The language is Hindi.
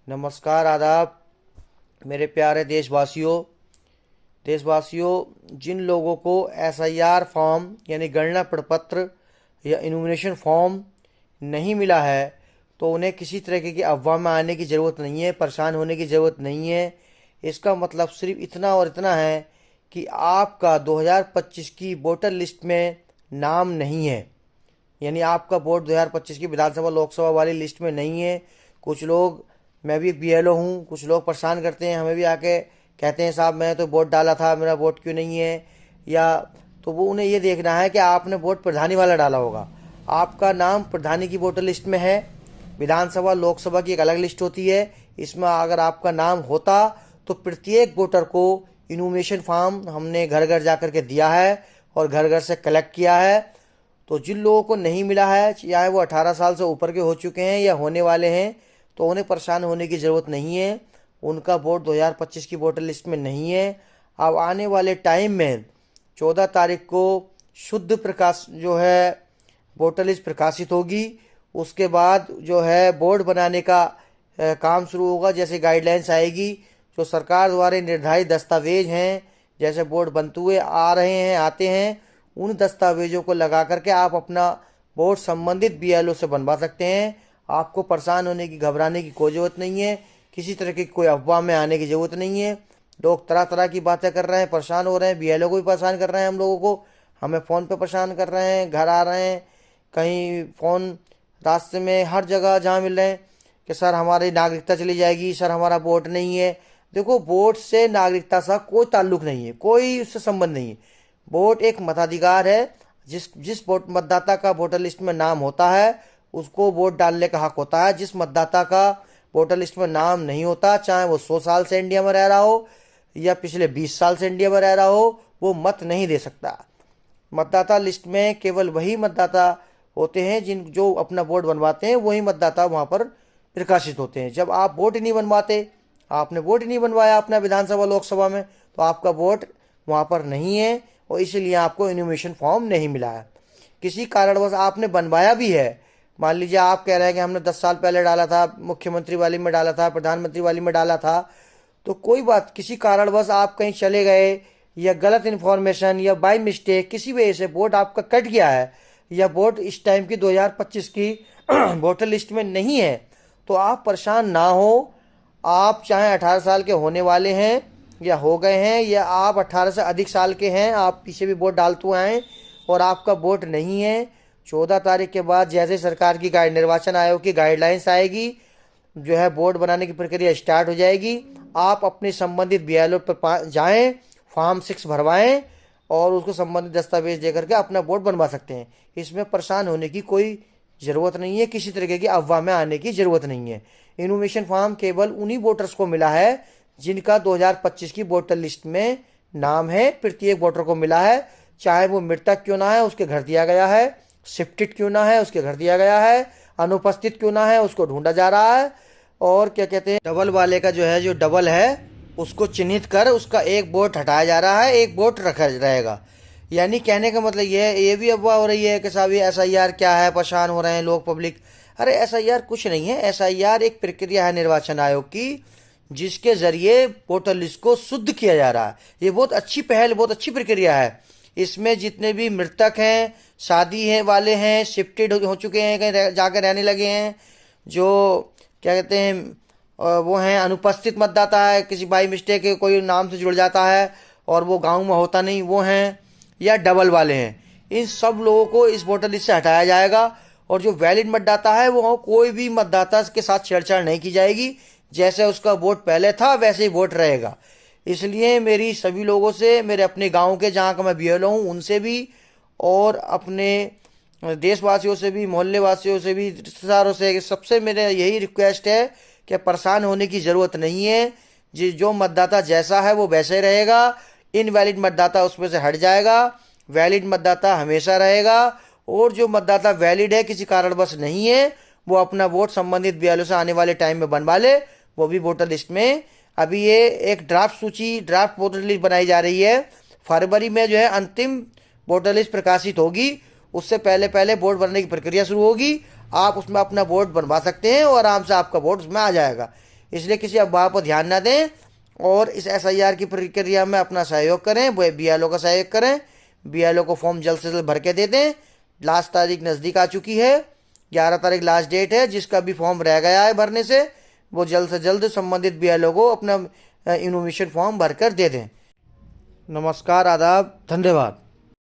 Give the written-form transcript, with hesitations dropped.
नमस्कार, आदाब मेरे प्यारे देशवासियों। जिन लोगों को एसआईआर फॉर्म यानी गणना प्रपत्र या इनोमिनेशन फॉर्म नहीं मिला है, तो उन्हें किसी तरह की अफवाह में आने की ज़रूरत नहीं है, परेशान होने की ज़रूरत नहीं है। इसका मतलब सिर्फ इतना और इतना है कि आपका 2025 की वोटर लिस्ट में नाम नहीं है, यानी आपका वोट 2025 की विधानसभा लोकसभा वाली लिस्ट में नहीं है। कुछ लोग, मैं भी बीएलओ हूँ, कुछ लोग परेशान करते हैं, हमें भी आके कहते हैं साहब मैं तो वोट डाला था, मेरा वोट क्यों नहीं है। या तो वो उन्हें ये देखना है कि आपने वोट प्रधानी वाला डाला होगा। आपका नाम प्रधानी की वोटर लिस्ट में है। विधानसभा लोकसभा की एक अलग लिस्ट होती है। इसमें अगर आपका नाम होता तो प्रत्येक वोटर को इनोमिनेशन फॉर्म हमने घर घर जा कर के दिया है और घर घर से कलेक्ट किया है। तो जिन लोगों को नहीं मिला है, चाहे वो 18 साल से ऊपर के हो चुके हैं या होने वाले हैं, तो उन्हें परेशान होने की ज़रूरत नहीं है। उनका वोट 2025 की वोटर लिस्ट में नहीं है। अब आने वाले टाइम में 14 तारीख को शुद्ध प्रकाश जो है वोटर लिस्ट प्रकाशित होगी। उसके बाद जो है बोर्ड बनाने का काम शुरू होगा। जैसे गाइडलाइंस आएगी, जो सरकार द्वारा निर्धारित दस्तावेज हैं, जैसे बोर्ड बनते हुए आ रहे हैं, आते हैं, उन दस्तावेजों को लगा करके आप अपना बोर्ड संबंधित बीएलओ से बनवा सकते हैं। आपको परेशान होने की, घबराने की कोई ज़रूरत नहीं है। किसी तरह की कोई अफवाह में आने की ज़रूरत नहीं है। लोग तरह तरह की बातें कर रहे हैं, परेशान हो रहे हैं, बीएलओ को भी परेशान कर रहे हैं, हम लोगों को, हमें फ़ोन पे परेशान कर रहे हैं, घर आ रहे हैं, कहीं फ़ोन रास्ते में, हर जगह जहाँ मिल रहे हैं कि सर हमारी नागरिकता चली जाएगी, सर हमारा वोट नहीं है। देखो, वोट से नागरिकता से कोई ताल्लुक नहीं है, कोई उससे संबंध नहीं है। वोट एक मताधिकार है। जिस जिस वोट मतदाता का वोटर लिस्ट में नाम होता है उसको वोट डालने का हक होता है। जिस मतदाता का वोटर लिस्ट में नाम नहीं होता, चाहे वो 100 साल से इंडिया में रह रहा हो या पिछले 20 साल से इंडिया में रह रहा हो, वो मत नहीं दे सकता। मतदाता लिस्ट में केवल वही मतदाता होते हैं जो अपना वोट बनवाते हैं, वही मतदाता वहाँ पर प्रकाशित होते हैं। जब आप वोट ही नहीं बनवाते, आपने वोट ही नहीं बनवाया अपना विधानसभा लोकसभा में, तो आपका वोट वहाँ पर नहीं है और इसीलिए आपको इनोमिनेशन फॉर्म नहीं मिला है। किसी कारणवश आपने बनवाया भी है, मान लीजिए आप कह रहे हैं कि हमने 10 साल पहले डाला था, मुख्यमंत्री वाली में डाला था, प्रधानमंत्री वाली में डाला था, तो कोई बात, किसी कारणवश आप कहीं चले गए या गलत इन्फॉर्मेशन या बाय मिस्टेक किसी वजह से वोट आपका कट गया है या वोट इस टाइम की 2025 की वोटर लिस्ट में नहीं है, तो आप परेशान ना हो। आप चाहे 18 साल के होने वाले हैं या हो गए हैं, या आप 18 से अधिक साल के हैं, आप पीछे भी वोट डालते हुए आए और आपका वोट नहीं है, 14 तारीख के बाद जैसे सरकार की निर्वाचन आयोग की गाइडलाइंस आएगी, जो है बोर्ड बनाने की प्रक्रिया स्टार्ट हो जाएगी। आप अपने संबंधित बीएलओ पर जाएं, फॉर्म 6 भरवाएं और उसको संबंधित दस्तावेज दे करके अपना वोट बनवा सकते हैं। इसमें परेशान होने की कोई ज़रूरत नहीं है, किसी तरीके की अफवाह में आने की ज़रूरत नहीं है। इनोमिनेशन फॉर्म केवल उन्हीं वोटर्स को मिला है जिनका 2025 की वोटर लिस्ट में नाम है। प्रत्येक वोटर को मिला है, चाहे वो मृतक क्यों ना है, उसके घर दिया गया है, शिफ्टेड क्यों ना है, उसके घर दिया गया है, अनुपस्थित क्यों ना है, उसको ढूंढा जा रहा है, और क्या कहते हैं, डबल वाले का जो डबल है उसको चिन्हित कर उसका एक वोट हटाया जा रहा है, एक वोट रखा रहेगा। यानी कहने का मतलब ये भी अफवाह हो रही है कि साहब ये एसआईआर क्या है, परेशान हो रहे हैं लोग, पब्लिक। अरे एसआईआर कुछ नहीं है। एसआईआर एक प्रक्रिया है निर्वाचन आयोग की, जिसके जरिए वोटर लिस्ट को शुद्ध किया जा रहा है। ये बहुत अच्छी पहल, बहुत अच्छी प्रक्रिया है। इसमें जितने भी मृतक हैं, शादी है वाले हैं, शिफ्टेड हो चुके हैं, कहीं जाकर रहने लगे हैं, जो क्या कहते हैं वो हैं, अनुपस्थित मतदाता है, किसी बाई मिस्टेक कोई नाम से जुड़ जाता है और वो गांव में होता नहीं, वो हैं, या डबल वाले हैं, इन सब लोगों को इस वोटर लिस्ट से हटाया जाएगा। और जो वैलिड मतदाता है, वो कोई भी मतदाता के साथ छेड़छाड़ नहीं की जाएगी। जैसे उसका वोट पहले था वैसे ही वोट रहेगा। इसलिए मेरी सभी लोगों से, मेरे अपने गांव के जहाँ का मैं बीएलओ हूँ उनसे भी, और अपने देशवासियों से भी, मोहल्ले वासियों से भी, रिश्तेदारों से, सबसे मेरा यही रिक्वेस्ट है कि परेशान होने की ज़रूरत नहीं है। जो मतदाता जैसा है वो वैसे रहेगा। इनवैलिड मतदाता उसमें से हट जाएगा, वैलिड मतदाता हमेशा रहेगा। और जो मतदाता वैलिड है, किसी कारणवश नहीं है, वो अपना वोट संबंधित बीएलओ से आने वाले टाइम में बनवा ले, वो भी वोटर लिस्ट में। अभी ये एक ड्राफ्ट वोटर लिस्ट बनाई जा रही है। फरवरी में जो है अंतिम वोटर लिस्ट प्रकाशित होगी, उससे पहले पहले वोट बनने की प्रक्रिया शुरू होगी। आप उसमें अपना वोट बनवा सकते हैं और आराम से आपका वोट उसमें आ जाएगा। इसलिए किसी अफवाह पर ध्यान ना दें और इस एसआईआर की प्रक्रिया में अपना सहयोग करें, वो बीएलओ का सहयोग करें। बीएलओ को फॉर्म जल्द से जल्द भर के दे दें। लास्ट तारीख नज़दीक आ चुकी है, 11 तारीख लास्ट डेट है। जिसका भी फॉर्म रह गया है भरने से, वो जल्द से जल्द संबंधित बीएलओ को अपना इनोवेशन फॉर्म भरकर दे दें। नमस्कार, आदाब, धन्यवाद।